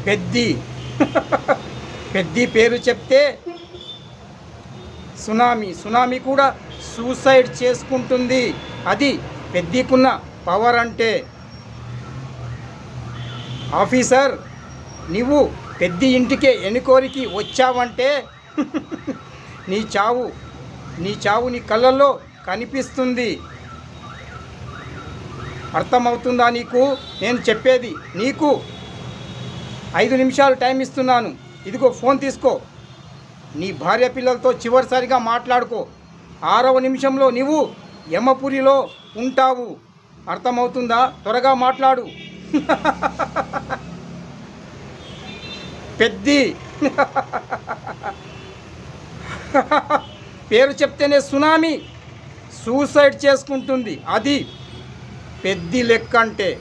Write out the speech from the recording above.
పెద్ది. పెద్ది పేరు చెప్తే సునామీ కూడా సూసైడ్ చేసుకుంటుంది. అది పెద్దికున్న పవర్ అంటే. ఆఫీసర్, నీవు పెద్ది ఇంటికే ఎన్నుకోరికి వచ్చావంటే నీ చావు నీ కళ్ళల్లో కనిపిస్తుంది. అర్థమవుతుందా నీకు నేను చెప్పేది? నీకు 5 నిమిషాలు టైం ఇస్తున్నాను. ఇదిగో ఫోన్ తీసుకో. నీ భార్య పిల్లలతో చివరిసారిగా మాట్లాడుకో. 6వ నిమిషంలో నీవు యమపురిలో ఉంటావు. అర్థమవుతుందా? త్వరగా మాట్లాడు. పెద్ది. పేరు చెప్తేనే సునామీ సూసైడ్ చేసుకుంటుంది. అది పెద్ది లెక్క అంటే.